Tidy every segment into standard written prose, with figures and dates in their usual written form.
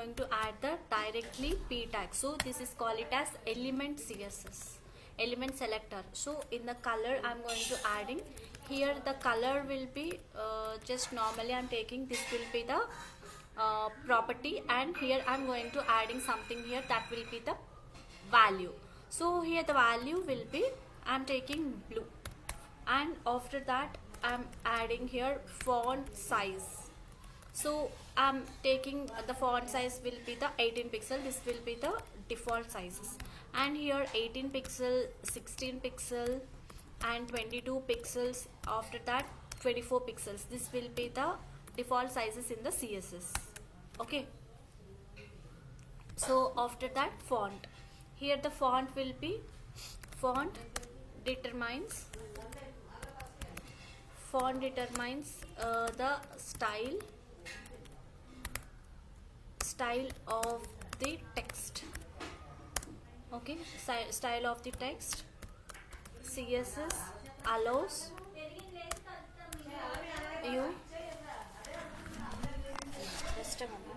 going to add the directly p tag. So this is called it as element CSS, element selector. So in the color I'm going to adding here, the color will be just normally I'm taking, this will be the property, and here I'm going to adding something here that will be the value. So here the value will be, I'm taking blue, and after that I'm adding here font size. So I'm taking the font size will be the 18 pixel, this will be the default sizes, and here 18 pixel, 16 pixel and 22 pixels, after that 24 pixels, this will be the default sizes in the CSS. Okay, so after that font, here the font will be, font determines the style of the text. Okay, style of the text. CSS allows you, just a moment.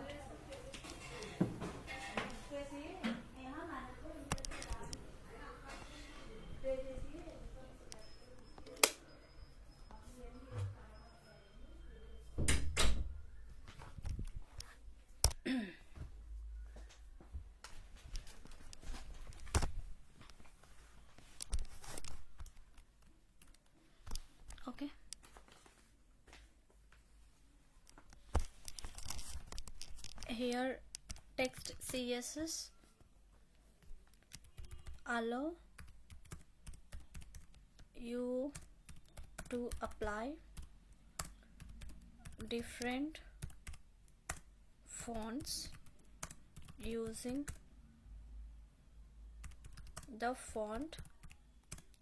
Okay, here text CSS allow you to apply different fonts using the font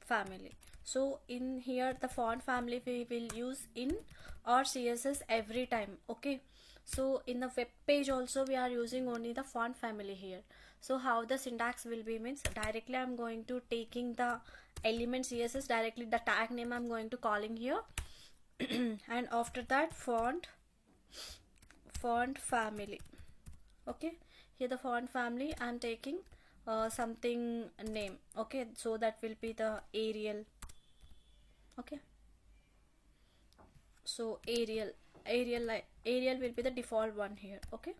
family. So in here the font family we will use in our CSS every time. Okay, so in the web page also we are using only the font family here. So how the syntax will be means, directly I'm going to taking the element CSS, directly the tag name I'm going to calling here and after that font family. Okay, here the font family I'm taking something name. Okay, so that will be the Arial. Okay, so Arial will be the default one here. Okay,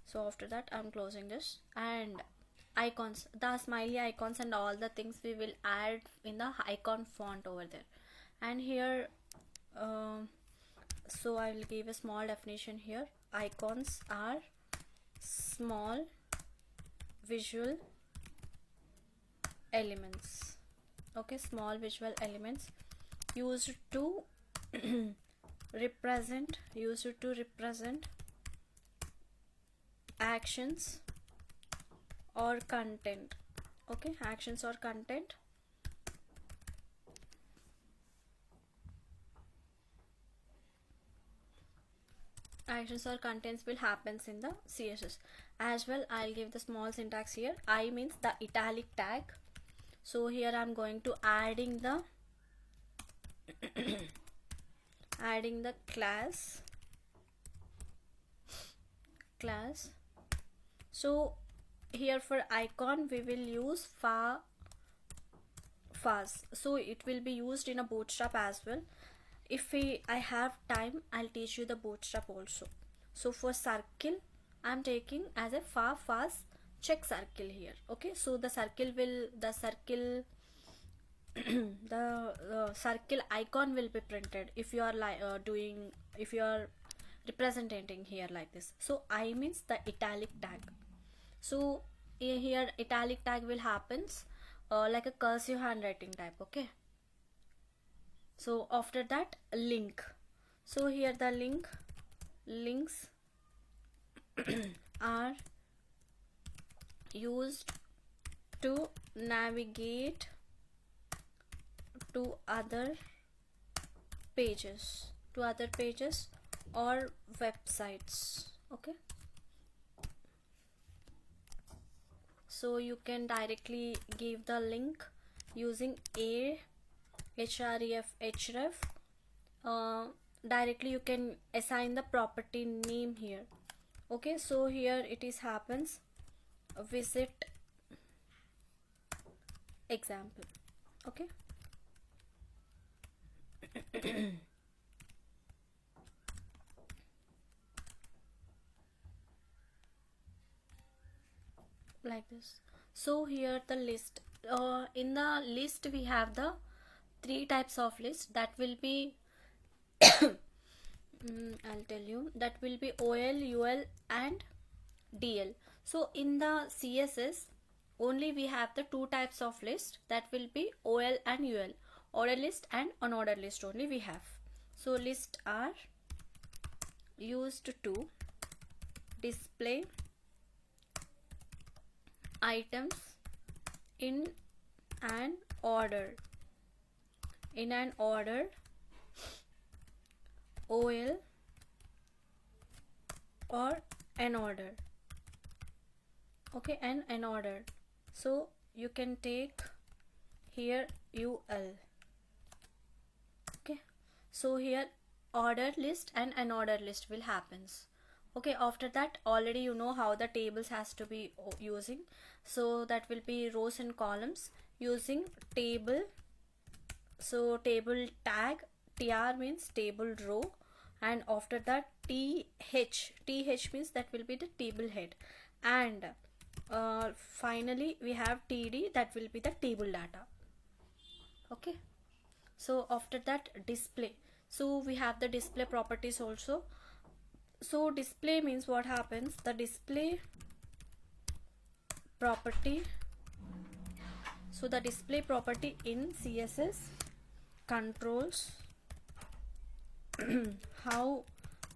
so after that I'm closing this, and icons, the smiley icons and all the things we will add in the icon font over there. And here so I will give a small definition here. Icons are small visual elements. Okay, small visual elements used to represent actions or content. Okay, actions or content. Actions or contents will happens in the CSS as well. I'll give the small syntax here. I means the italic tag. So here I'm going to adding the class. So here for icon we will use fast, so it will be used in a bootstrap as well. If I have time, I'll teach you the bootstrap also. So for circle I'm taking as a fast check circle here. Okay, so the circle icon will be printed if you are if you are representing here like this. So I means the italic tag. So here italic tag will happens like a cursive handwriting type. Okay, so after that link. So here the links are used to navigate to other pages or websites. Okay, so you can directly give the link using href. Directly you can assign the property name here. Okay, so here it is happens visit example. Okay, like this. So here the list, in the list we have the three types of list that will be I'll tell you, that will be OL, UL and DL. So in the CSS only we have the two types of list, that will be OL and UL. Order list and unordered list only we have. So lists are used to display items in an order, OL or an order. Okay, and an order. So you can take here UL. Okay, so here ordered list and unordered list will happens. Okay, after that already you know how the tables has to be using. So that will be rows and columns using table. So table tag, tr means table row, and after that th means that will be the table head, and finally we have td, that will be the table data. Okay, so after that display, so we have the display properties also. So display means what happens, the display property, so the display property in CSS controls how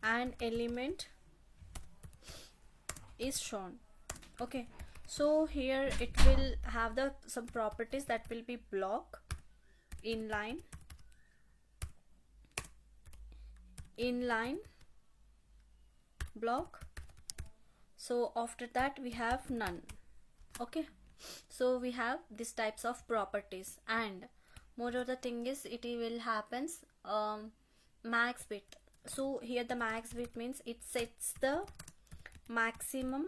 an element is shown. Okay, so here it will have the some properties, that will be block, inline, block. So after that we have none. Okay, so we have these types of properties, and moreover the thing is it will happens max bit. So here the max bit means it sets the maximum,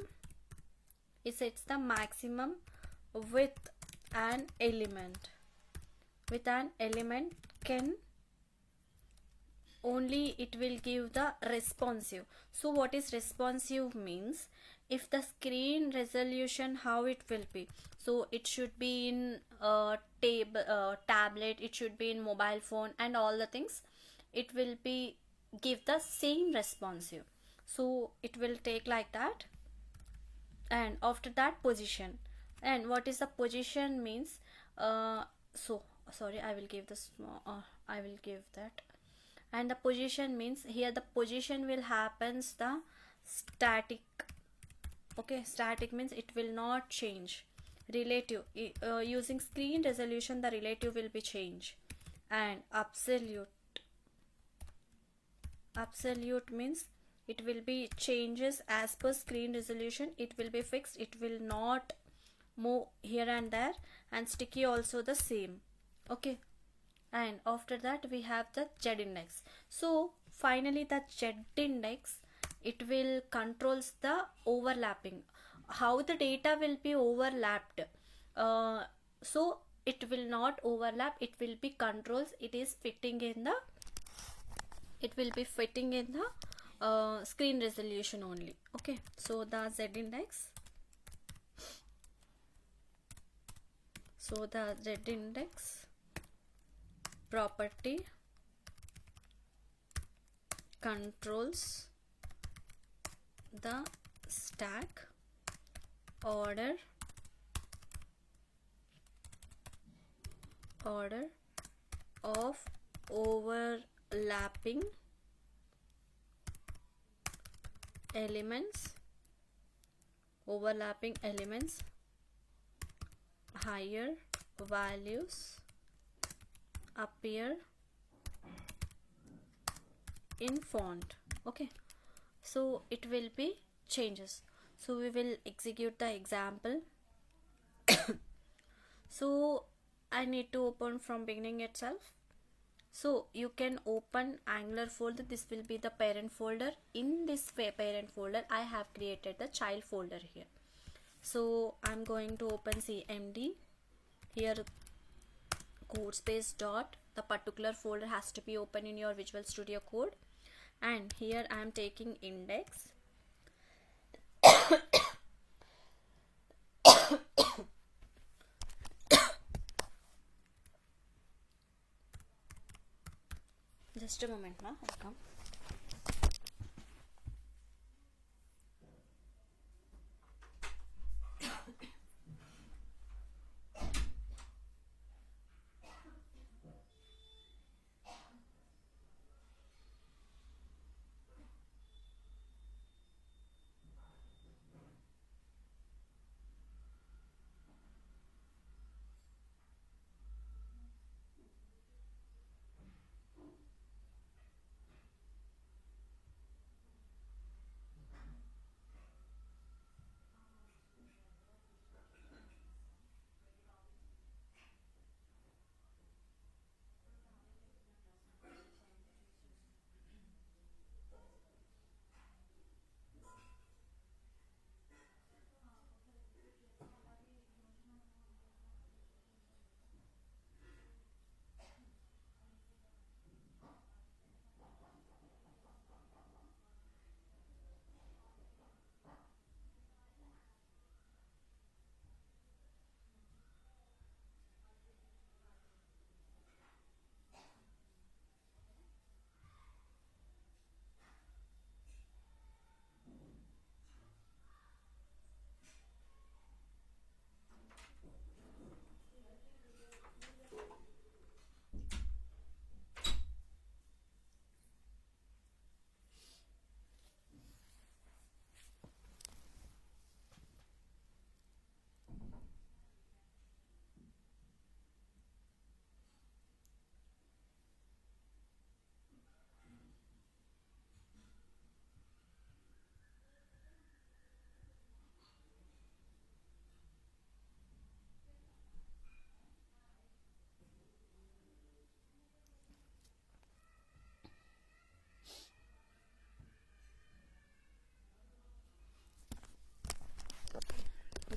with an element, can only it will give the responsive. So what is responsive means, if the screen resolution, how it will be, so it should be in tablet, it should be in mobile phone, and all the things, it will be give the same responsive. So it will take like that. And after that position, and what is the position means, so sorry, I will give this I will give that. And the position means, here the position will happens the static. Okay, static means it will not change. Relative, using screen resolution the relative will be changed. And absolute means it will be changes as per screen resolution, it will be fixed, it will not move here and there. And sticky also the same. Okay, and after that we have the z index. So finally the z index, it will controls the overlapping, how the data will be overlapped. So it will not overlap, it will be controls, it will be fitting in the screen resolution only. Okay, so the z index, property controls the stack, order of overlapping elements, higher values appear in font. Okay, so it will be changes. So we will execute the example. So I need to open from beginning itself. So you can open Angular folder. This will be the parent folder. In this parent folder, I have created the child folder here. So I'm going to open cmd. Here code space dot, the particular folder has to be open in your Visual Studio Code, and here I am taking index. Just a moment, ma, I'll come.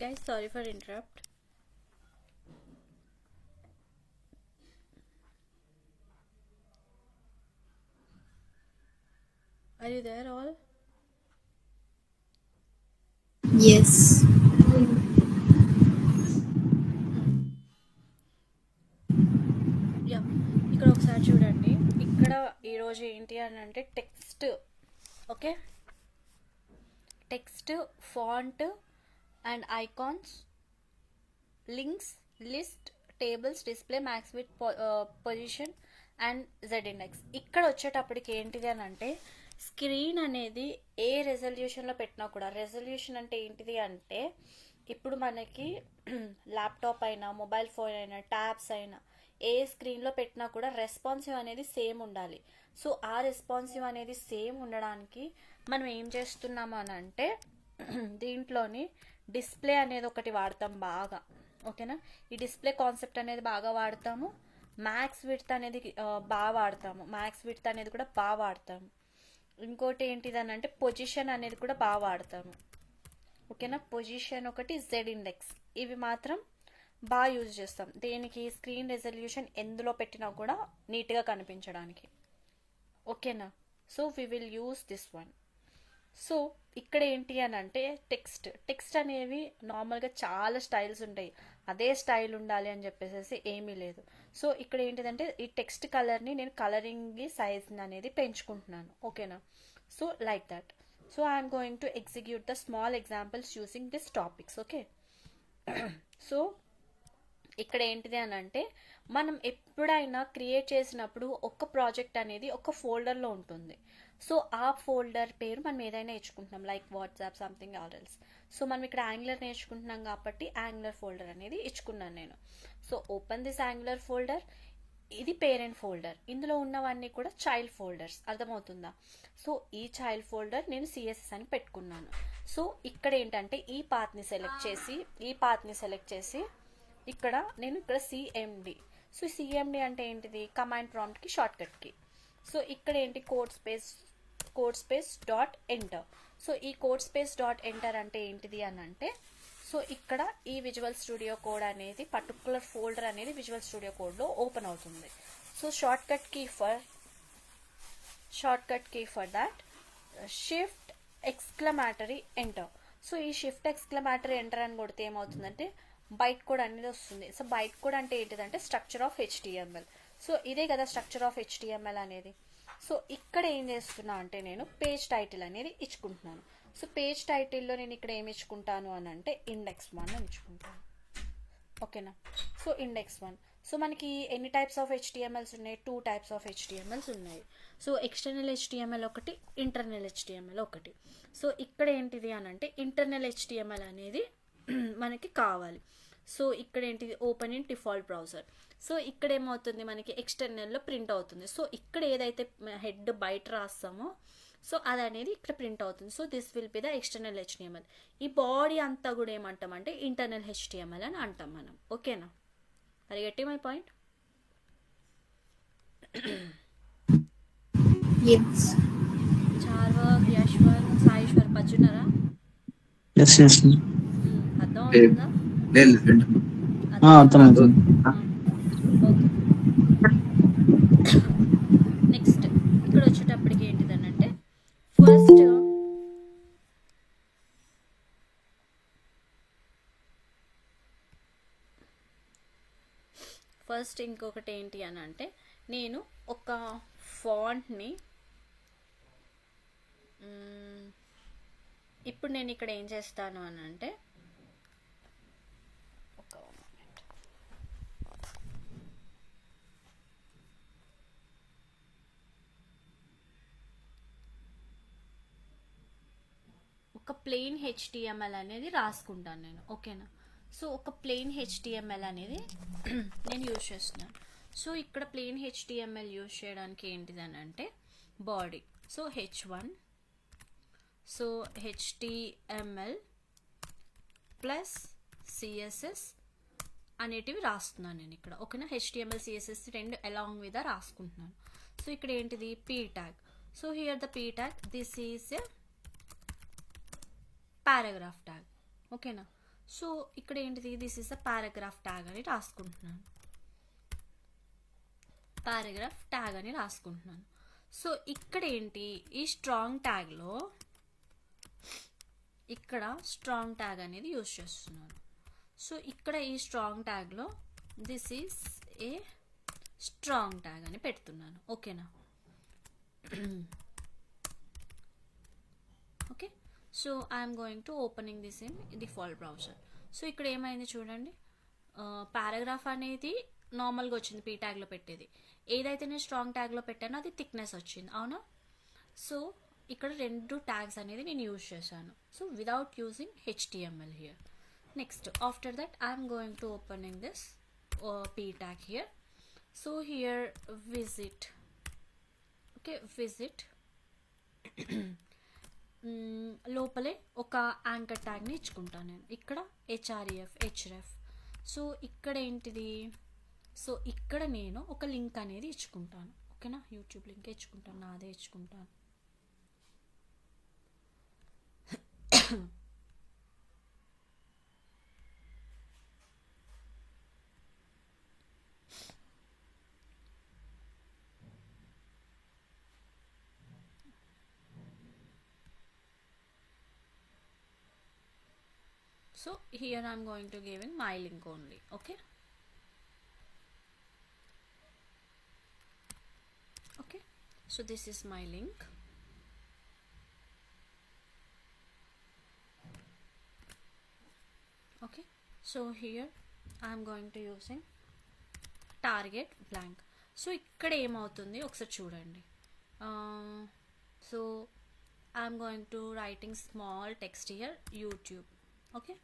Guys, sorry for interrupt. Are you there all? Yes. Yeah, ఇక్కడ ఒకసారి చూడండి. ఇక్కడ ఈరోజు ఏంటి అని అంటే text, okay, text, font and icons, links, list, tables, display, max with position and Z index. ఇక్కడ వచ్చేటప్పటికి ఏంటిది అని అంటే స్క్రీన్ అనేది ఏ రెజల్యూషన్లో పెట్టినా కూడా, రెజల్యూషన్ అంటే ఏంటిది అంటే ఇప్పుడు మనకి ల్యాప్టాప్ అయినా మొబైల్ ఫోన్ అయినా ట్యాబ్స్ అయినా ఏ స్క్రీన్లో పెట్టినా కూడా రెస్పాన్సివ్ అనేది సేమ్ ఉండాలి. సో ఆ రెస్పాన్సివ్ అనేది సేమ్ ఉండడానికి మనం ఏం చేస్తున్నాము అని అంటే దీంట్లోని డిస్ప్లే అనేది ఒకటి వాడతాం బాగా, ఓకేనా. ఈ డిస్ప్లే కాన్సెప్ట్ అనేది బాగా వాడతాము. మ్యాక్స్ విడ్త్ అనేది బాగా వాడతాము. మ్యాక్స్ విడ్త్ అనేది కూడా బాగా వాడతాము. ఇంకోటి ఏంటిదని అంటే పొజిషన్ అనేది కూడా బాగా వాడతాము, ఓకేనా. పొజిషన్ ఒకటి, జెడ్ ఇండెక్స్, ఇవి మాత్రం బాగా యూజ్ చేస్తాం. దేనికి? స్క్రీన్ రెజల్యూషన్ ఎందులో పెట్టినా కూడా నీట్గా కనిపించడానికి, ఓకేనా. So we will use this one. So ఇక్కడ ఏంటి అని అంటే టెక్స్ట్ అనేవి నార్మల్గా చాలా స్టైల్స్ ఉంటాయి. అదే స్టైల్ ఉండాలి అని చెప్పేసి ఏమీ లేదు. సో ఇక్కడ ఏంటిదంటే ఈ టెక్స్ట్ కలర్ని నేను కలరింగ్ సైజ్ని అనేది పెంచుకుంటున్నాను, ఓకేనా. So like that. So I'm going to execute the small examples using this topics, okay. So ఇక్కడ ఏంటిది అని అంటే మనం ఎప్పుడైనా క్రియేట్ చేసినప్పుడు ఒక ప్రాజెక్ట్ అనేది ఒక ఫోల్డర్లో ఉంటుంది. సో ఆ ఫోల్డర్ పేరు మనం ఏదైనా ఇచ్చుకుంటున్నాం, లైక్ వాట్సాప్ సంథింగ్ ఆర్ఎల్స్. సో మనం ఇక్కడ యాంగులర్ నేర్చుకుంటున్నాం కాబట్టి యాంగులర్ ఫోల్డర్ అనేది ఇచ్చుకున్నాను నేను. So open this angular folder. ఇది పేరెంట్ ఫోల్డర్. ఇందులో ఉన్నవన్నీ కూడా చైల్డ్ ఫోల్డర్స్, అర్థమవుతుందా. సో ఈ చైల్డ్ ఫోల్డర్ నేను CSS అని పెట్టుకున్నాను. సో ఇక్కడ ఏంటంటే ఈ పాత్ని సెలెక్ట్ చేసి ఇక్కడ నేను ఇక్కడ CMD. సో సిఎండి అంటే ఏంటిది, కమాండ్ ప్రాంప్ట్కి షార్ట్ కట్కి. సో ఇక్కడ ఏంటి, code space dot enter. So ఈ కోడ్ స్పేస్ డాట్ ఎంటర్ అంటే ఏంటిది అని అంటే, సో ఇక్కడ ఈ విజువల్ స్టూడియో కోడ్ అనేది పర్టికులర్ ఫోల్డర్ అనేది విజువల్ స్టూడియో కోడ్లో ఓపెన్ అవుతుంది. So short cut key for that shift exclamatory enter. So ఈ షిఫ్ట్ ఎక్స్క్లమేటరీ ఎంటర్ అని కొడితే ఏమవుతుందంటే బైట్ కోడ్ అనేది వస్తుంది. సో బైట్ కోడ్ అంటే ఏంటిదంటే స్ట్రక్చర్ ఆఫ్ HTML. సో ఇదే కదా స్ట్రక్చర్ ఆఫ్ HTML అనేది. సో ఇక్కడ ఏం చేస్తున్నా అంటే నేను పేజ్ టైటిల్ అనేది ఇచ్చుకుంటున్నాను. సో పేజ్ టైటిల్లో నేను ఇక్కడ ఏమి ఇచ్చుకుంటాను అని అంటే index1 అని ఇచ్చుకుంటాను. ఓకేనా. So index1. సో మనకి ఎన్ని టైప్స్ ఆఫ్ HTMLs ఉన్నాయి, 2 టైప్స్ ఆఫ్ HTMLs ఉన్నాయి. సో ఎక్స్టర్నల్ HTML ఒకటి, ఇంటర్నల్ HTML ఒకటి. సో ఇక్కడ ఏంటిది అని అంటే ఇంటర్నల్ HTML అనేది మనకి కావాలి. సో ఇక్కడ ఏంటిది, open in default browser. So ఇక్కడ ఏమవుతుంది, మనకి ఎక్స్టర్నల్లో ప్రింట్ అవుతుంది. సో ఇక్కడ ఏదైతే హెడ్ బయట రాస్తామో సో అది అనేది ఇక్కడ ప్రింట్ అవుతుంది. So this will be the external HTML. ఈ బాడీ అంతా కూడా ఏమంటామంటే ఇంటర్నల్ HTML అని అంటాం మనం. ఓకేనా, అది గట్టి మై పాయింట్. చార్వాక్, యశ్వంత్, సాయేశ్వర్ పచ్చున్నారా? అర్థం అవుతుందా? నెక్స్ట్ ఇక్కడ వచ్చేటప్పటికి ఏంటిదనంటే ఫస్ట్ ఇంకొకటి ఏంటి అని అంటే, నేను ఒక ఫాంట్ని ఇప్పుడు నేను ఇక్కడ ఏం చేస్తాను అని అంటే, ఒక ప్లెయిన్ HTML అనేది రాసుకుంటాను నేను. ఓకేనా. సో ఒక ప్లెయిన్ HTML అనేది నేను యూజ్ చేస్తున్నాను. సో ఇక్కడ ప్లెయిన్ HTML యూజ్ చేయడానికి ఏంటిది అని అంటే body. So H1, so HTML plus CSS అనేటివి రాస్తున్నాను నేను ఇక్కడ. ఓకేనా. HTML CSS రెండు అలాంగ్ విత్ రాసుకుంటున్నాను. సో ఇక్కడ ఏంటిది, P tag. So here the P tag, this is a paragraph tag. ఓకేనా. సో ఇక్కడ ఏంటిది, this is a paragraph tag అని రాసుకుంటున్నాను. పారాగ్రాఫ్ ట్యాగ్ అని రాసుకుంటున్నాను. సో ఇక్కడ ఏంటి, ఈ స్ట్రాంగ్ ట్యాగ్లో ఇక్కడ స్ట్రాంగ్ ట్యాగ్ అనేది యూజ్ చేస్తున్నాను. సో ఇక్కడ ఈ స్ట్రాంగ్ ట్యాగ్లో this is a strong tag అని పెడుతున్నాను. ఓకేనా. Okay. So I'm going to opening this in default browser. So ఇక్కడ ఏమైంది చూడండి, పారాగ్రాఫ్ అనేది నార్మల్గా వచ్చింది P ట్యాగ్లో పెట్టేది. ఏదైతే నేను స్ట్రాంగ్ ట్యాగ్లో పెట్టానో అది థిక్నెస్ వచ్చింది, అవునా. సో ఇక్కడ రెండు ట్యాగ్స్ అనేది నేను యూజ్ చేశాను. So without using HTML here. Next after that I'm going to opening this P tag here. So here visit. Okay, visit లోపలే ఒక యాంకర్ ట్యాగ్ని ఇచ్చుకుంటాను నేను. ఇక్కడ href. సో ఇక్కడ ఏంటిది, సో ఇక్కడ నేను ఒక లింక్ అనేది ఇచ్చుకుంటాను. ఓకేనా, యూట్యూబ్ లింక్ ఇచ్చుకుంటాను, నాదే ఇచ్చుకుంటాను. So here I am going to give in my link only. Okay. Okay. So this is my link. Okay. So here I am going to using target blank. So ఇక్కడ ఏమవుతుంది ఒకసారి చూడండి. So I am going to writing small text here, YouTube. Okay.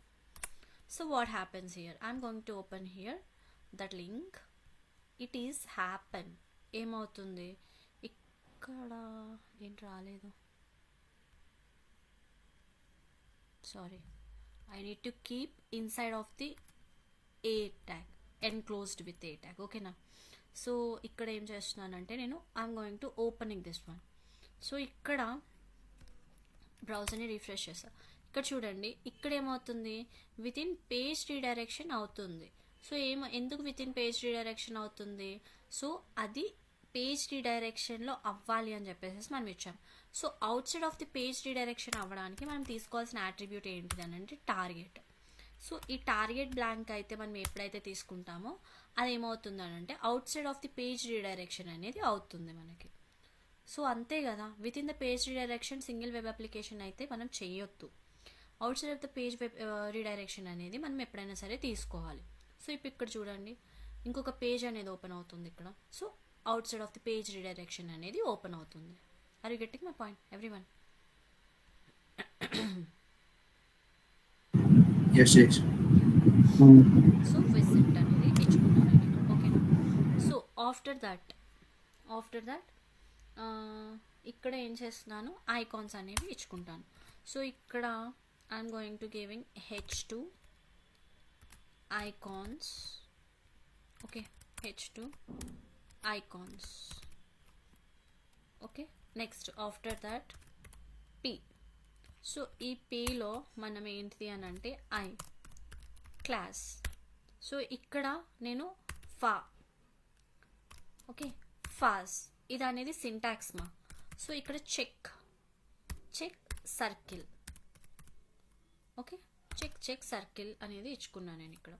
So what happens here, I'm going to open here that link. It is happen ఏమవుతుంది ఇక్కడ ఏంటి రాలేదు, sorry, I need to keep inside of the A tag. enclosed with a tag. ఓకేనా. So ఇక్కడ ఏం చేస్తున్నానంటే నేను I'm going to opening this one. So ఇక్కడ బ్రౌజర్ని రిఫ్రెష్ చేస్తా. ఇక్కడ చూడండి, ఇక్కడ ఏమవుతుంది, విత్ ఇన్ పేజ్ రీడైరెక్షన్ అవుతుంది. సో ఎందుకు విత్ ఇన్ పేజ్ రీడైరెక్షన్ అవుతుంది, సో అది పేజ్ రీడైరెక్షన్లో అవ్వాలి అని చెప్పేసి మనం ఇచ్చాం. So outside of the page redirection అవ్వడానికి మనం తీసుకోవాల్సిన అట్రిబ్యూట్ ఏంటిది అని అంటే టార్గెట్. సో ఈ టార్గెట్ బ్లాంక్ అయితే మనం ఎప్పుడైతే తీసుకుంటామో అది ఏమవుతుంది అని అంటే out side of the page redirection అనేది అవుతుంది మనకి. సో అంతే కదా, with in the page redirection single web application అయితే మనం చేయొద్దు. Out side of the page web redirection అనేది మనం ఎప్పుడైనా సరే తీసుకోవాలి. సో ఇప్పుడు ఇక్కడ చూడండి, ఇంకొక పేజ్ అనేది ఓపెన్ అవుతుంది ఇక్కడ. So outside of the page redirection అనేది ఓపెన్ అవుతుంది. Are you getting my point everyone? So visit అనేది ఇచ్చుకున్నాను ఇక్కడ. ఓకేనా. సో ఆఫ్టర్ దట్ ఇక్కడ ఏం చేస్తున్నాను, ఐకాన్స్ అనేవి ఇచ్చుకుంటాను. సో ఇక్కడ I'm going to giving h2 icons. Okay, h2 icons. Okay, next after that p. So ఈ pలో మనం ఏంటిది అని అంటే ఐ క్లాస్. సో ఇక్కడ నేను ఫా, ఓకే, ఫాస్ ఇది అనేది సింటాక్స్ మా. సో ఇక్కడ check circle, okay, check circle అనేది ఇచ్చుకున్నాను నేను ఇక్కడ.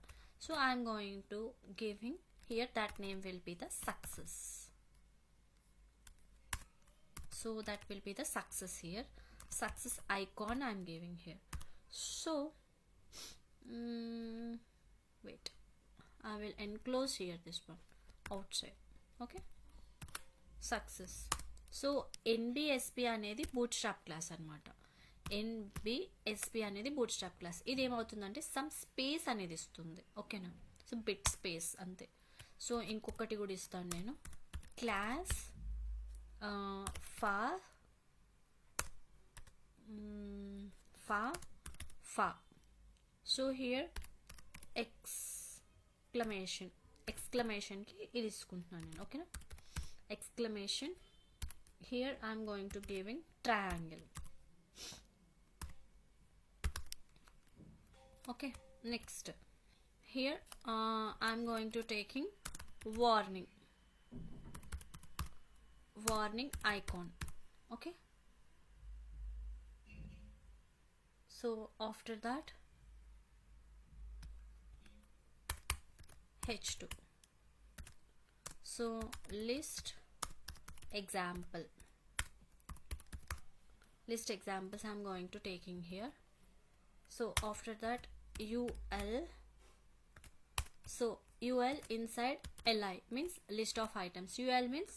So I'm going to giving here that name will be the success. So that will be the success here. Success icon I am giving here. So wait, I will enclose here this one outside. Okay, success. So NBSP అనేది bootstrap class అన్నమాట. NBSP అనేది bootstrap class. ఇది ఏమవుతుందంటే some space అనేది ఇస్తుంది. ఓకేనా. So bit space అంతే. So ఇంకొకటి కూడా ఇస్తాను నేను, class fa. So here exclamation కి ఇది తీసుకుంటున్నాను నేను. ఓకేనా. Exclamation, here I'm going to giving triangle. Okay, next here I'm going to taking warning icon. Okay, so after that h2. So list examples I'm going to taking here. So after that ul. So ul inside li means list of items. Ul means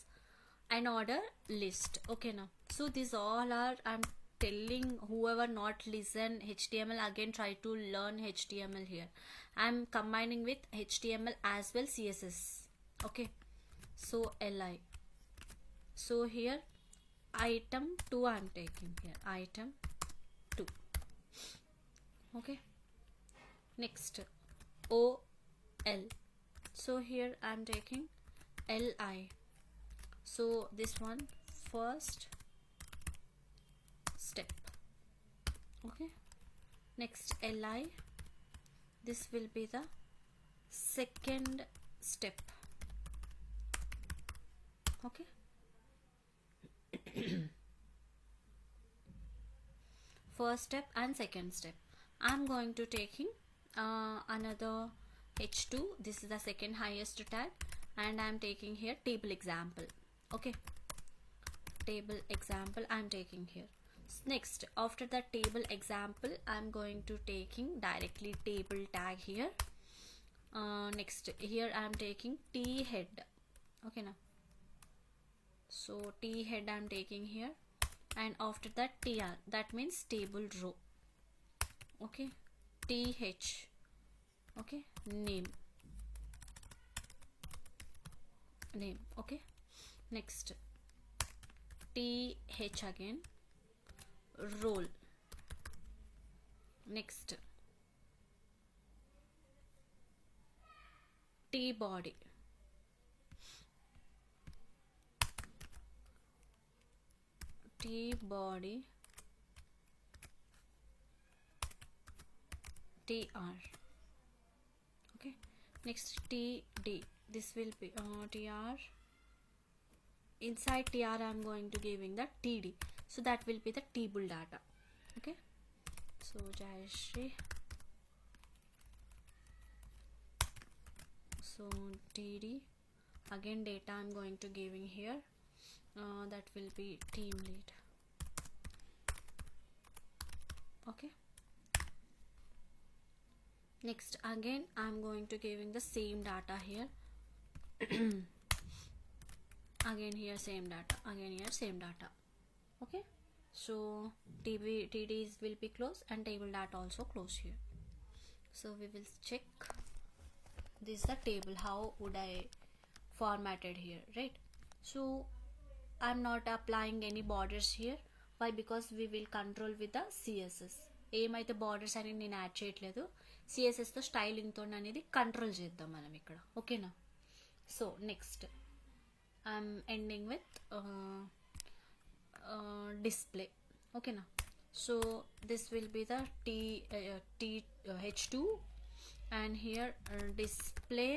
an order list. Okay now, so these all are, I'm telling whoever not listen HTML again, try to learn HTML here. I'm combining with HTML as well CSS. Okay, so li. So here item 2 I'm taking here, item 2. Okay, next ol. So here I'm taking li. So this one first step. Okay, next li, this will be the second step. Okay, first step and second step. I'm going to taking another h2. This is the second highest tag, and I'm taking here table example. Okay, table example I'm taking here. Next after the table example I'm going to taking directly table tag here. Next here I'm taking t head. Okay now, so t head I'm taking here, and after that tr, that means table row. Okay, th, okay, name. Okay, next th again, role. Next T body, T body, TR. Okay, next TD, this will be TR. Inside TR I am going to giving the TD, so that will be the table data. Okay, so Jayashree, so TD, again data I am going to giving here, that will be team lead. Okay, next again I am going to giving the same data here. Again here same data, again here same data. Okay, so TDs will be closed and table data also close here. So we will check this is the table, how would I formatted here, right? So I'm not applying any borders here. Why? Because we will control with the CSS. ఏమైతే borders అనేది నేను add చేయట్లేదు, సిఎస్ఎస్తో స్టైలింగ్తో అనేది control చేద్దాం మనం ఇక్కడ. ఓకేనా? So next I'm ending with display. Okay now, so this will be the h2, and here display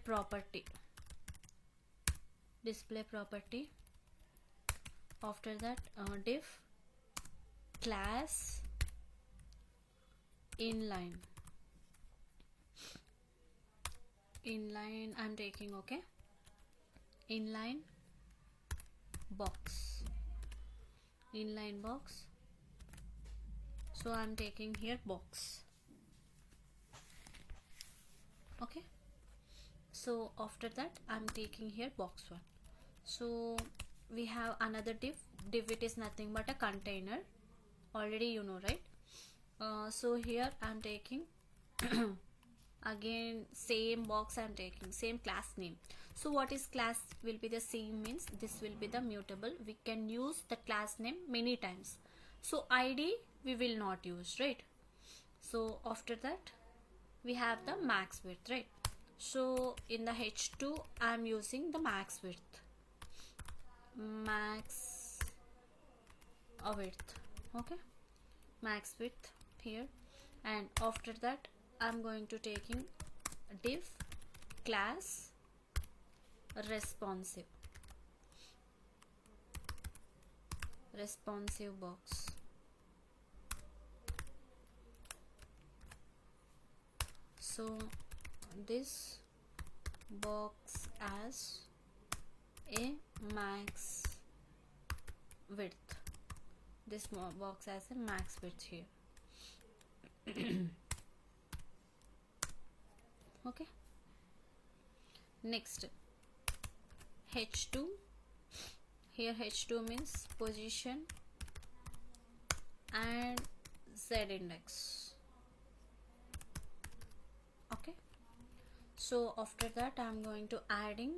property. After that div class inline I'm taking. Okay, inline box, so I'm taking here box. Okay, so after that I'm taking here box 1. So we have another div. It is nothing but a container, already you know, right? So here I'm taking again same box I'm taking, same class name. So what is class will be the same, means this will be the mutable. We can use the class name many times. So ID we will not use, right? So after that we have the max width, right? So in the h2 I'm using the max width. Okay, max width here. And after that I'm going to taking div class responsive box. So this box as a max width, this box as a max width here. Okay, next h2, here h2 means position and z index. Okay, so after that I'm going to adding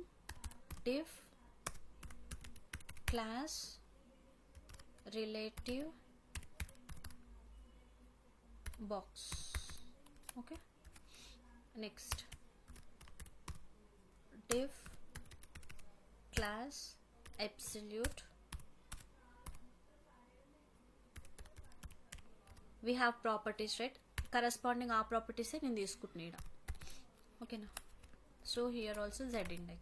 div class relative box. Okay, next div class absolute. We have properties, right? Corresponding our properties in this could need. Okay now, so here also z index.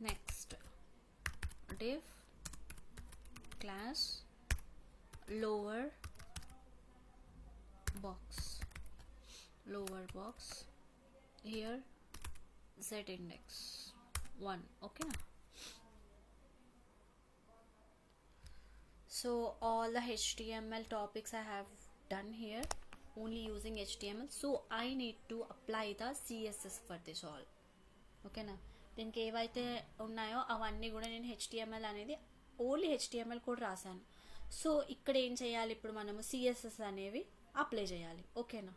Next div class lower box, here z index 1. Okay now, so all the HTML topics I have done here only using HTML. So I need to apply the CSS for this all. Okay na, దీనికి ఏవైతే ఉన్నాయో అవన్నీ కూడా నేను HTML అనేది only HTML కూడా రాశాను. So ఇక్కడ ఏం చేయాలి, ఇప్పుడు మనము CSS అనేవి అప్లై చేయాలి. ఓకేనా?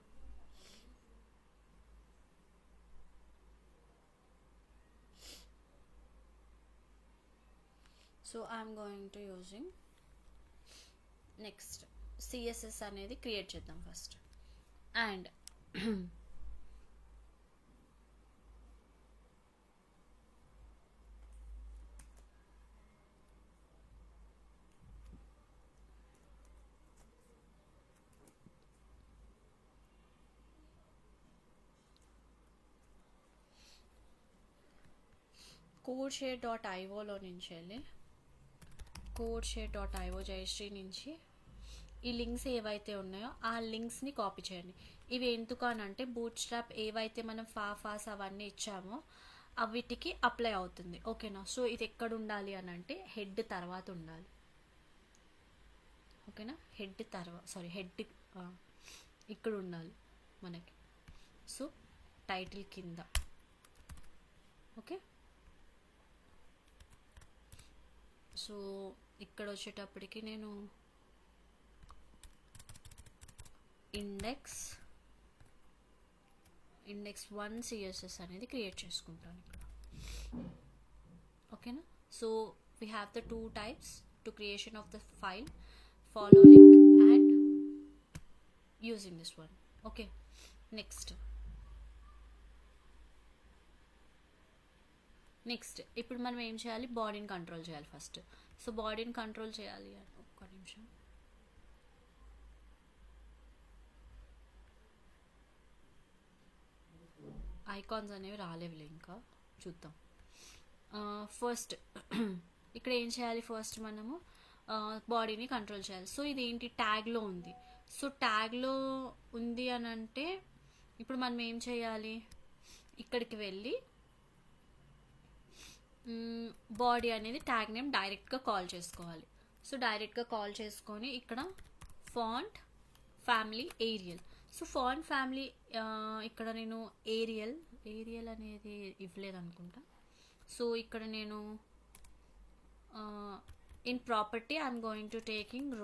So I'm going to using next CSS అనేది క్రియేట్ చేద్దాం ఫస్ట్. అండ్ codeshare.ioలో నుంచి వెళ్ళి codeshare.io జయశ్రీ నుంచి ఈ లింక్స్ ఏవైతే ఉన్నాయో ఆ లింక్స్ని కాపీ చేయండి. ఇవి ఎందుకు అని అంటే బూట్ స్ట్రాప్ ఏవైతే మనం ఫాస్ అవన్నీ ఇచ్చామో అవిటికి అప్లై అవుతుంది. ఓకేనా? సో ఇది ఎక్కడ ఉండాలి అని అంటే హెడ్ తర్వాత ఉండాలి. ఓకేనా? హెడ్ ఇక్కడ ఉండాలి మనకి. సో టైటిల్ కింద. ఓకే, సో ఇక్కడ వచ్చేటప్పటికి నేను ఇండెక్స్ 1 CSS అనేది క్రియేట్ చేసుకుంటాను ఇక్కడ. ఓకేనా? So we have the 2 types to creation of the file, follow link and using this one. Okay, next ఇప్పుడు మనం ఏం చేయాలి? బాడీని కంట్రోల్ చేయాలి ఫస్ట్. సో బాడీని కంట్రోల్ చేయాలి అని ఒక్క నిమిషం. ఐకాన్స్ అనేవి రాలేవులే, ఇంకా చూద్దాం. ఫస్ట్ ఇక్కడ ఏం చేయాలి? ఫస్ట్ మనము బాడీని కంట్రోల్ చేయాలి. సో ఇది ఏంటి? ట్యాగ్లో ఉంది. సో ట్యాగ్లో ఉంది అని అంటే ఇప్పుడు మనం ఏం చేయాలి? ఇక్కడికి వెళ్ళి బాడీ అనేది ట్యాగ్ నేమ్ డైరెక్ట్గా కాల్ చేసుకోవాలి. సో డైరెక్ట్గా కాల్ చేసుకొని ఇక్కడ font family Arial. So font family ఇక్కడ నేను ఏరియల్ అనేది ఇవ్వలేదు అనుకుంటా. సో ఇక్కడ నేను in property I'm going to taking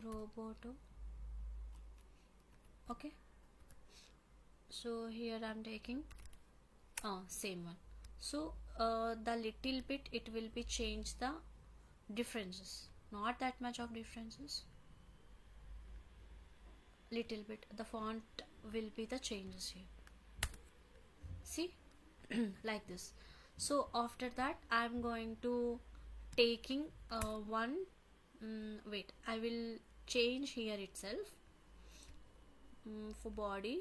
roboto. Okay, so here I'm taking same one. So the little bit it will be change the differences, not that much of differences, little bit the font will be the changes here. See like this. So after that I'm going to taking one wait, I will change here itself for body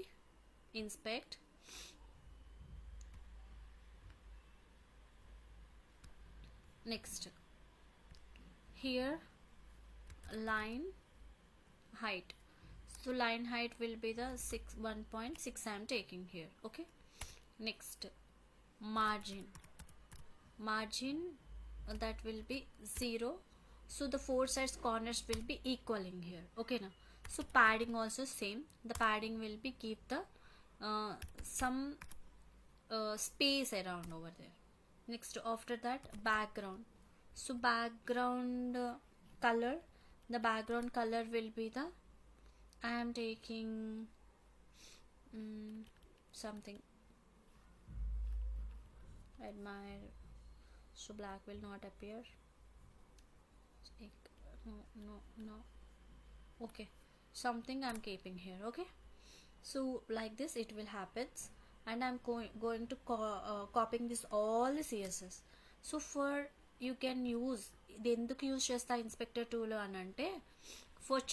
inspect. Next here line height. So line height will be the 1.6 I am taking here. Okay, next margin that will be 0. So the 4 sides corners will be equaling here. Okay now. So padding also same. The padding will be keep the some space around over there. Next after that background. So background color. The background color will be the I am taking something admire. So black will not appear. No, okay, something I'm keeping here. Okay, so like this it will happen, and I'm going to copying this all the CSS. So for you can use ఎందుకు use చేస్తా inspector tool అని అంటే for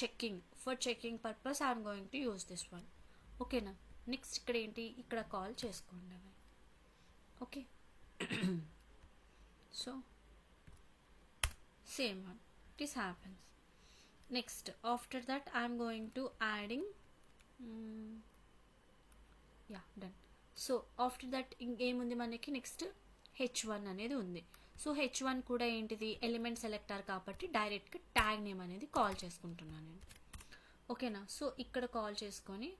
checking purpose I'm going to use this one. ఓకేనా? Next ఇక్కడ ఏంటి? ఇక్కడ call చేసుకోండి అవి. Okay, so same one, this happens. Next after that I am going to adding yeah, done. So after that ఇంకేముంది మనకి? నెక్స్ట్ h1 అనేది ఉంది. సో h1 కూడా ఏంటిది? ఎలిమెంట్ సెలెక్టర్ కాబట్టి డైరెక్ట్గా ట్యాగ్ నేమ్ అనేది కాల్ చేసుకుంటున్నాను నేను. ఓకేనా? సో ఇక్కడ కాల్ చేసుకొని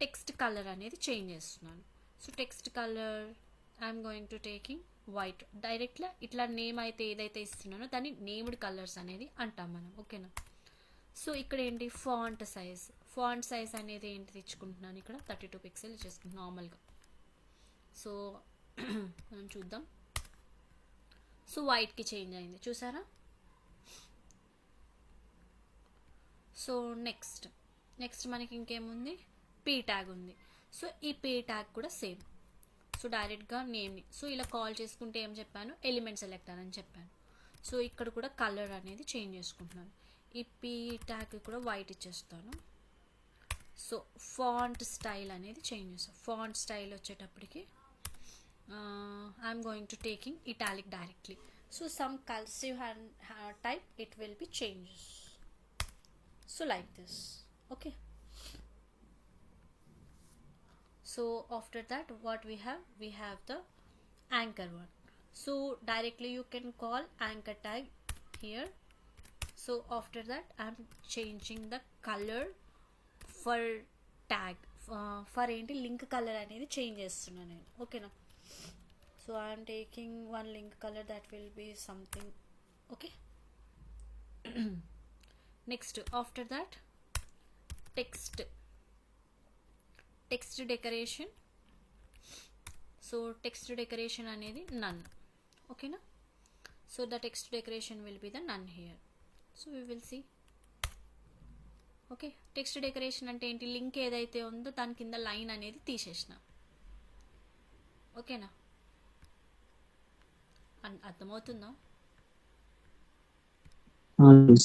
టెక్స్ట్ కలర్ అనేది చేంజ్ చేస్తున్నాను. So text colour I'm going to taking white. డైరెక్ట్గా ఇట్లా నేమ్ అయితే ఏదైతే ఇస్తున్నానో దాన్ని నేమ్డ్ కలర్స్ అనేది అంటాం మనం. ఓకేనా? సో ఇక్కడ ఏంటి? ఫాంట్ సైజ్ అనేది ఏంటి ఇచ్చుకుంటున్నాను ఇక్కడ 32 పిక్సెల్ ఇచ్చేసుకుంటున్నాను నార్మల్గా. సో మనం చూద్దాం. సో వైట్కి చేంజ్ అయింది చూసారా. సో నెక్స్ట్ మనకి ఇంకేముంది, పీ ట్యాగ్ ఉంది. సో ఈ పీ ట్యాగ్ కూడా సేమ్. సో డైరెక్ట్గా నేమ్ని సో ఇలా కాల్ చేసుకుంటే ఏం చెప్పాను, ఎలిమెంట్ సెలెక్టర్ అని చెప్పాను. సో ఇక్కడ కూడా కలర్ అనేది చేంజ్ చేసుకుంటున్నాను. ఈ పీ ట్యాగ్ కూడా వైట్ ఇచ్చేస్తాను. సో ఫాంట్ స్టైల్ అనేది చేంజ్ చేస్తాను. ఫాంట్ స్టైల్ వచ్చేటప్పటికి I'm going to taking italic directly. So some cursive type it will be changes. So like this, okay. So after that what we have the anchor one. So directly you can call anchor tag here. So after that I'm changing the color for tag for ఏంటి link colour అనేది change చేస్తున్నాను నేను, ఓకేనా. So I'm taking one link colour that will be something, okay. Next after that text decoration. So text decoration అనేది none, ఓకేనా. So the text decoration will be the none here. So we will see, okay. Text decoration అంటే ఏంటి, link ఏదైతే ఉందో దాని కింద line అనేది తీసేసిన, ఓకేనా. అర్థమవుతుందా? మళ్ళీ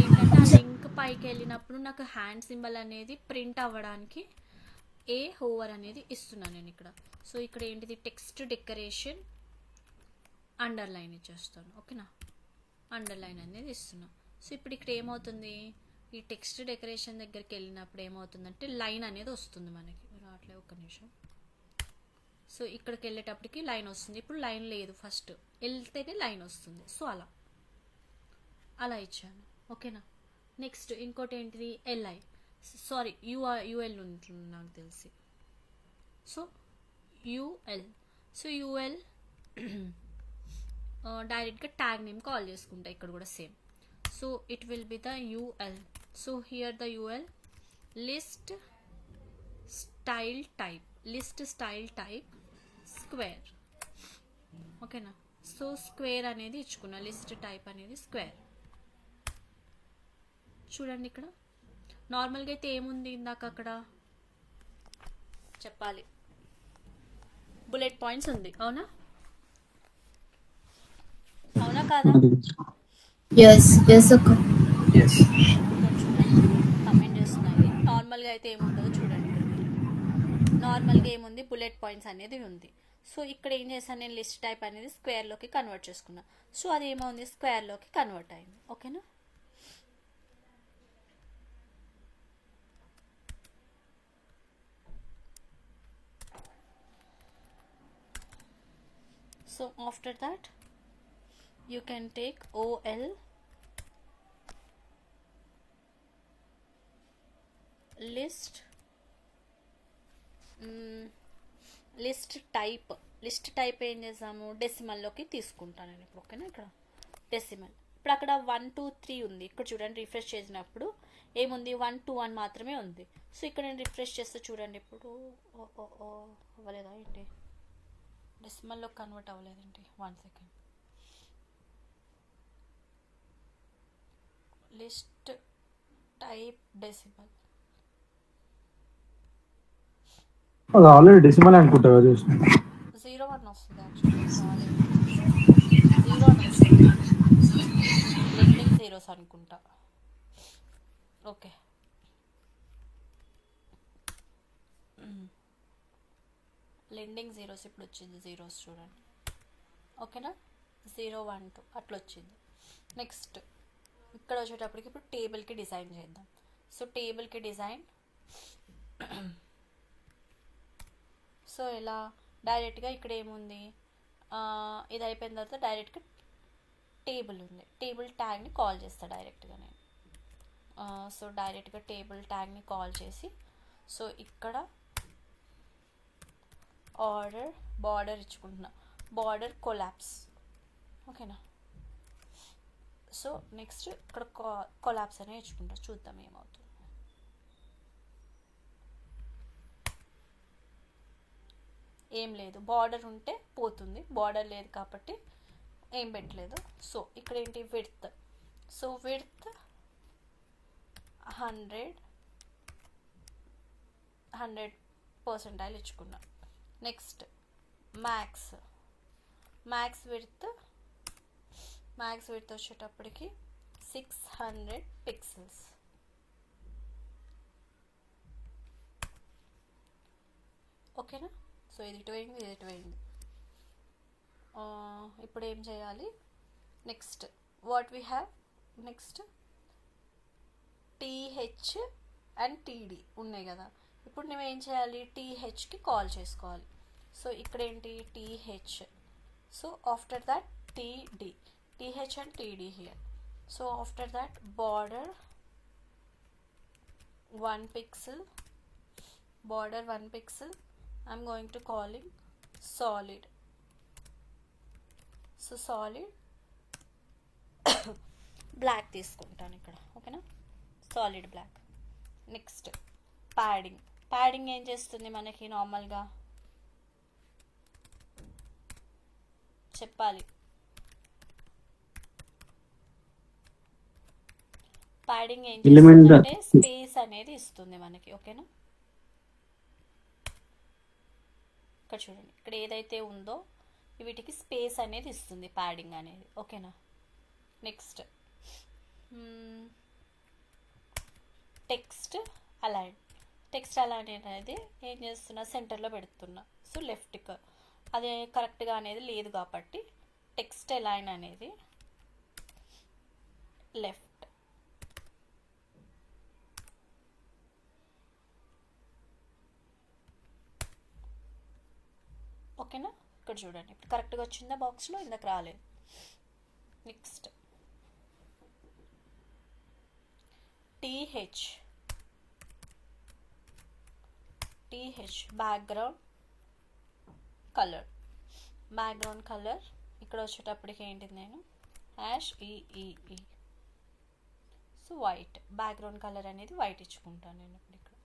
ఏంటంటే ఆ లింక్ పైకి వెళ్ళినప్పుడు నాకు హ్యాండ్ సింబల్ అనేది ప్రింట్ అవ్వడానికి ఏ హోవర్ అనేది ఇస్తున్నాను నేను ఇక్కడ. సో ఇక్కడ ఏంటిది టెక్స్ట్ డెకరేషన్ అండర్లైన్ ఇచ్చేస్తాను, ఓకేనా. అండర్లైన్ అనేది ఇస్తున్నా. సో ఇప్పుడు ఇక్కడ ఏమవుతుంది, ఈ టెక్స్ట్ డెకరేషన్ దగ్గరికి వెళ్ళినప్పుడు ఏమవుతుందంటే లైన్ అనేది వస్తుంది మనకి, రావట్లేదు ఒక్క నిమిషం. సో ఇక్కడికి వెళ్ళేటప్పటికి లైన్ వస్తుంది. ఇప్పుడు లైన్ లేదు, ఫస్ట్ వెళ్తేనే లైన్ వస్తుంది. సో అలా ఇచ్చాను, ఓకేనా. నెక్స్ట్ ఇంకోటి ఏంటిది ఎల్ఐ, సారీ యూఎల్ ఉంటుంది నాకు తెలిసి. సో యూఎల్, సో యూఎల్ డైరెక్ట్గా ట్యాగ్ నేమ్ కాల్ చేసుకుంటా ఇక్కడ కూడా same. So it will be the UL. So here the UL list style type square, ఓకేనా. సో స్క్వేర్ అనేది ఇచ్చుకున్నా, లిస్ట్ టైప్ అనేది స్క్వేర్. చూడండి ఇక్కడ నార్మల్గా అయితే ఏముంది ఇందాక అక్కడ చెప్పాలి, బుల్లెట్ పాయింట్స్ ఉంది, అవునా కాదా? కమెంట్ చేస్తున్నాయి. నార్మల్గా అయితే ఏముంటుందో చూడండి ఇక్కడ మీరు. నార్మల్గా ఏముంది, బుల్లెట్ పాయింట్స్ అనేది ఉంది. సో ఇక్కడ ఏం చేశాను నేను, లిస్ట్ టైప్ అనేది స్క్వేర్లోకి కన్వర్ట్ చేసుకున్నా. సో అది ఏమవుంది, స్క్వేర్లోకి కన్వర్ట్ అయింది, ఓకేనా. So after that you can take OL list type ఏం చేసాము, డెసిమల్లోకి తీసుకుంటాను నేను ఇప్పుడు, ఓకేనా. ఇక్కడ డెసిమల్, ఇప్పుడు అక్కడ 1 2 3 ఉంది. ఇక్కడ చూడండి రిఫ్రెష్ చేసినప్పుడు ఏముంది, 1 2 1 మాత్రమే ఉంది. సో ఇక్కడ నేను రిఫ్రెష్ చేస్తే చూడండి ఇప్పుడు అవ్వలేదా ఏంటి, డెసిమల్లో కన్వర్ట్ అవ్వలేదండి. 1 సెకండ్. లిస్ట్ టైప్ డెసిమల్, అది ఆల్రెడీ డెసిమల్ అనుకుంటా కదా, 0 1 వస్తుంది యాక్చువల్లీ, 0 అని వస్తుంది, లెండింగ్ జీరోస్ అనుకుంటా, ఓకే. లెండింగ్ జీరోస్ ఇప్పుడు వచ్చింది, జీరోస్ చూడండి, ఓకేనా. 0 1 2 అట్లా వచ్చింది. నెక్స్ట్ ఇక్కడ వచ్చేటప్పటికి ఇప్పుడు టేబుల్కి డిజైన్ చేద్దాం. సో టేబుల్కి డిజైన్, సో ఇలా డైరెక్ట్గా ఇక్కడ ఏముంది, ఇది అయిపోయిన తర్వాత డైరెక్ట్గా టేబుల్ ఉంది, టేబుల్ ట్యాగ్ని కాల్ చేస్తా డైరెక్ట్గా నేను. సో డైరెక్ట్గా టేబుల్ ట్యాగ్ని కాల్ చేసి, సో ఇక్కడ బార్డర్ ఇచ్చుకుంటున్నా, బార్డర్ కొలాప్స్, ఓకేనా. సో నెక్స్ట్ ఇక్కడ కొలాప్స్ అనేది ఇచ్చుకుంటా, చూద్దాం ఏమవుతుంది. ఏం లేదు, బార్డర్ ఉంటే పోతుంది, బార్డర్ లేదు కాబట్టి ఏం పెట్టలేదు. సో ఇక్కడ ఏంటి విడ్త్, సో విడ్త్ 100% ఇచ్చుకున్నా. నెక్స్ట్ మ్యాక్స్ విడ్త్ వచ్చేటప్పటికి 600 పిక్సెల్స్. ఓకేనా? సో ఇది ఇటు పోయింది. ఇప్పుడు ఏం చేయాలి, next what we have, next TH and TD ఉన్నాయి కదా. ఇప్పుడు మేము ఏం చేయాలి, టీహెచ్కి కాల్ చేసుకోవాలి. సో ఇక్కడ ఏంటి TH, so after that TD, TH and TD here. So after that border 1 pixel, I'm going to calling solid. So solid black తీసుకుంటాను ఇక్కడ. ఓకేనా? Solid black. నెక్స్ట్ ప్యాడింగ్ ఏం చేస్తుంది మనకి, నార్మల్గా చెప్పాలి, ప్యాడింగ్ ఏం చేస్తుందంటే స్పేస్ అనేది ఇస్తుంది మనకి. ఓకేనా? ఇక్కడ చూడండి, ఇక్కడ ఏదైతే ఉందో వీటికి స్పేస్ అనేది ఇస్తుంది ప్యాడింగ్ అనేది. ఓకేనా? నెక్స్ట్ టెక్స్ట్ అలైన్ అనేది ఏం చేస్తున్నా, సెంటర్లో పెడుతున్నా. సో లెఫ్ట్కి అది కరెక్ట్గా అనేది లేదు కాబట్టి టెక్స్ట్ అలైన్ అనేది లెఫ్ట్. ఓకేనా? ఇక్కడ చూడండి, ఇప్పుడు కరెక్ట్గా వచ్చిందా బాక్స్లో, ఇందాక రాలేదు. నెక్స్ట్ టీహెచ్ బ్యాక్గ్రౌండ్ కలర్ ఇక్కడ వచ్చేటప్పటికి ఏంటిది, నేను #EEE. So white, background colour అనేది వైట్ ఇచ్చుకుంటాను నేను ఇప్పుడు ఇక్కడ.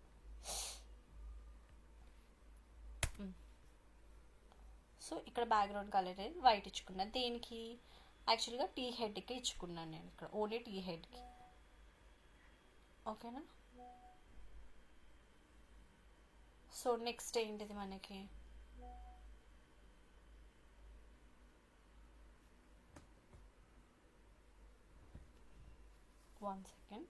సో ఇక్కడ బ్యాక్గ్రౌండ్ కలర్ అనేది వైట్ ఇచ్చుకున్నాను. దేనికి, యాక్చువల్గా టీ హెడ్కి ఇచ్చుకున్నాను నేను ఇక్కడ, ఓన్లీ టీ హెడ్కి. ఓకేనా? సో నెక్స్ట్ ఏంటిది మనకి, one second.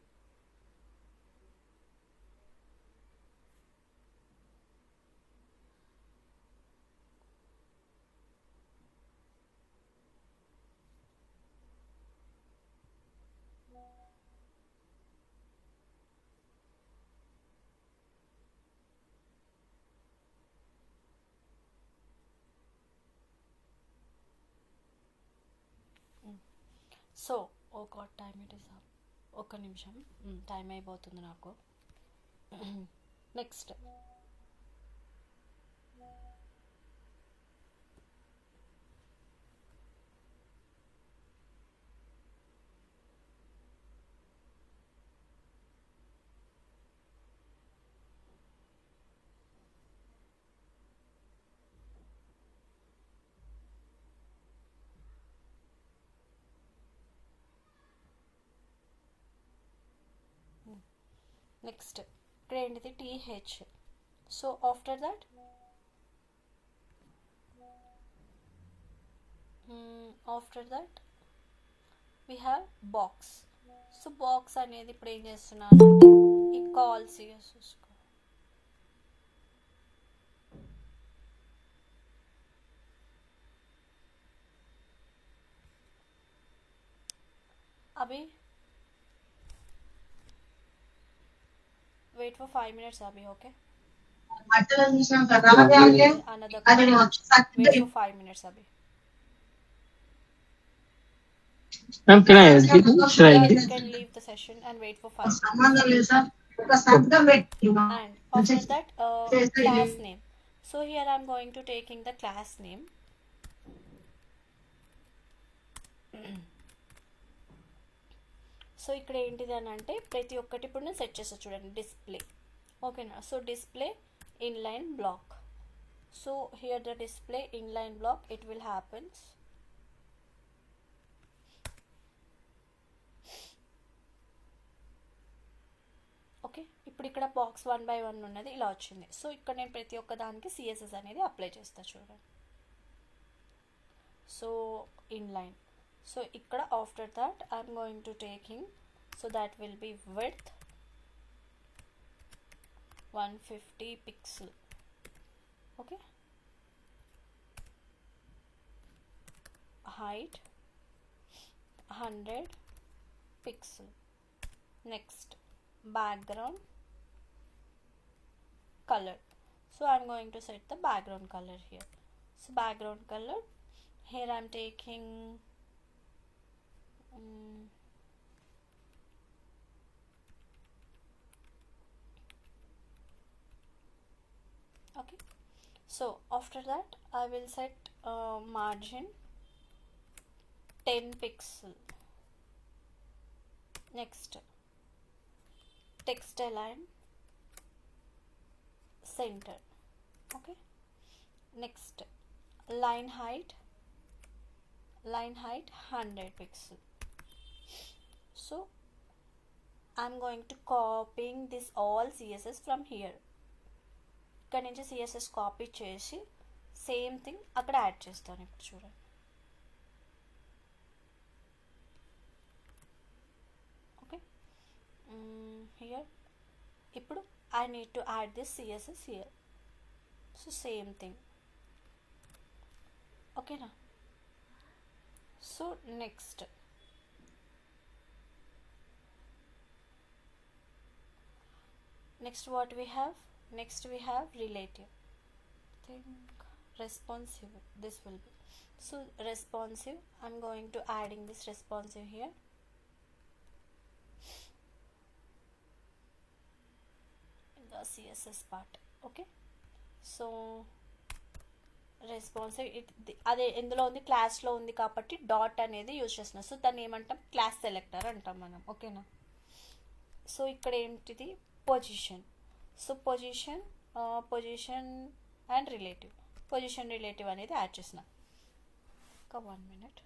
So oh god, time it is up. ఒక్క నిమిషం, టైం అయిపోతుంది నాకు. నెక్స్ట్ ఇక్కడ ఏంటిది, TH. So after that we have box. So box అనేది ఇప్పుడు ఏం చేస్తున్నాను అంటే ఈ కాల్ CSS अभी wait for 5 minutes abhi, okay? Another call. Wait for 5 minutes abhi. Ma'am, can I Yeah, you can leave the session and wait for 5 minutes. And after that class name. So here I'm going to taking the class name. So ఇక్కడ ఏంటిది అని అంటే ప్రతి ఒక్కటి ఇప్పుడు నేను set చేస్తా చూడండి. డిస్ప్లే, ఓకేనా. So display inline black. So here the display inline black it will happens. Okay, ఇప్పుడు ఇక్కడ బాక్స్ 1 by 1 ఉన్నది ఇలా వచ్చింది. సో ఇక్కడ నేను ప్రతి ఒక్క దానికి CSS అనేది అప్లై చేస్తా చూడండి. So inline. సో ఇక్కడ after that I'm going to taking, so that will be width 150 pixel. Okay, height 100 pixel. Next, background color. So I'm going to set the background color here. So background color, here I'm taking okay. So after that I will set margin 10 pixel. Next, text align center. Okay, next, line height 100 pixel. So I'm going to copying this all CSS from here. ఇక్కడ నుంచి CSS copy చేసి same thing అక్కడ add చేస్తాను. ఇప్పుడు చూడండి. Okay, here ఇప్పుడు I need to add this CSS here. So same thing, ఓకేనా. So next what we have? Next we have relative. Think responsive, this will be. So responsive, I'm going to adding this responsive here. In the CSS part. Okay, so responsive అదే ఇందులో ఉంది, క్లాస్లో ఉంది కాబట్టి dot అనేది use చేస్తున్నాం. So దాన్ని ఏమంటాం? క్లాస్ సెలెక్టర్ అంటాం మనం, ఓకేనా. సో ఇక్కడ ఏంటిది? Position. So position and relative, position relative అనేది యాడ్ చేసిన. ఒక 1 minute.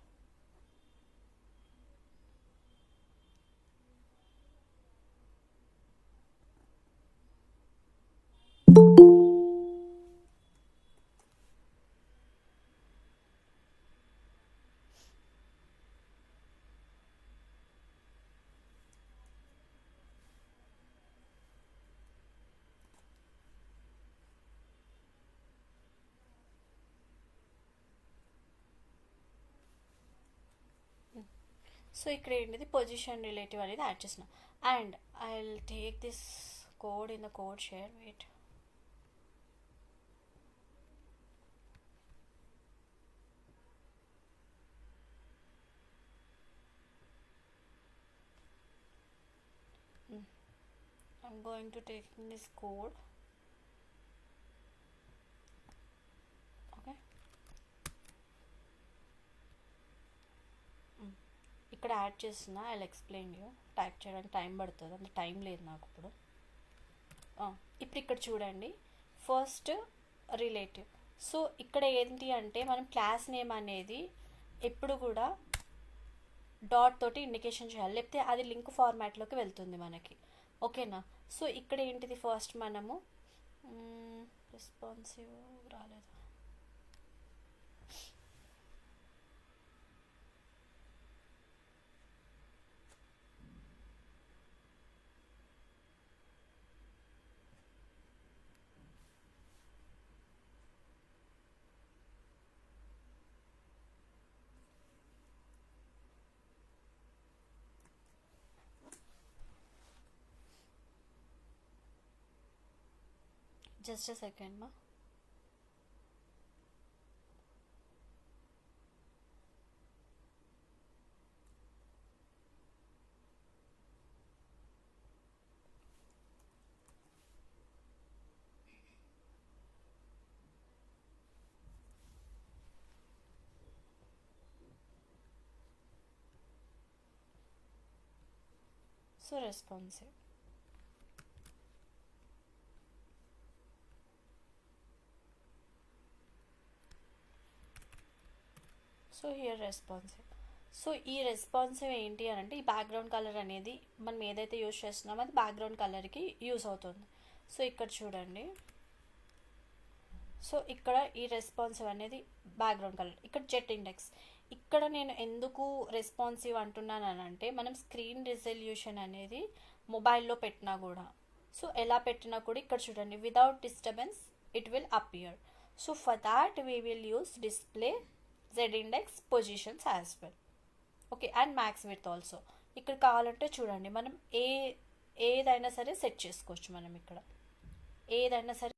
సో ఇక్కడ ఏంటిది? పొజిషన్ రిలేటివ్ అనేది యాడ్ చేసిన. And I will take this code in the code share. Wait, I'm going to take this code. Okay, ఇక్కడ add చేస్తున్నా. I will explain you. Type చేయడానికి టైం పడుతుంది, అంత టైం లేదు నాకు ఇప్పుడు. ఇప్పుడు ఇక్కడ చూడండి, ఫస్ట్ రిలేటివ్. సో ఇక్కడ ఏంటి అంటే మనం క్లాస్ నేమ్ అనేది ఎప్పుడు కూడా డాట్ తోటి ఇండికేషన్ చేయాలి, లేకపోతే అది లింక్ ఫార్మాట్లోకి వెళ్తుంది మనకి, ఓకేనా. సో ఇక్కడ ఏంటిది? ఫస్ట్ మనము రెస్పాన్సివ్ రాలేదు. Just a second, ma. So responsive. So here responsive. So ఈ రెస్పాన్సివ్ ఏంటి అని అంటే ఈ బ్యాక్గ్రౌండ్ కలర్ అనేది మనం ఏదైతే యూజ్ చేస్తున్నామో అది బ్యాక్గ్రౌండ్ కలర్కి యూజ్ అవుతుంది. సో ఇక్కడ చూడండి, సో ఇక్కడ ఈ రెస్పాన్సివ్ అనేది బ్యాక్గ్రౌండ్ కలర్. ఇక్కడ జెట్ ఇండెక్స్. ఇక్కడ నేను ఎందుకు రెస్పాన్సివ్ అంటున్నాను అని అంటే మనం స్క్రీన్ రిజల్యూషన్ అనేది మొబైల్లో పెట్టినా కూడా, సో ఎలా పెట్టినా కూడా ఇక్కడ చూడండి without disturbance it will appear. So for that we will use display Z index positions as well. Okay, and max with also. ఇక్కడ కావాలంటే చూడండి మనం ఏదైనా సరే సెట్ చేసుకోవచ్చు. మనం ఇక్కడ ఏదైనా సరే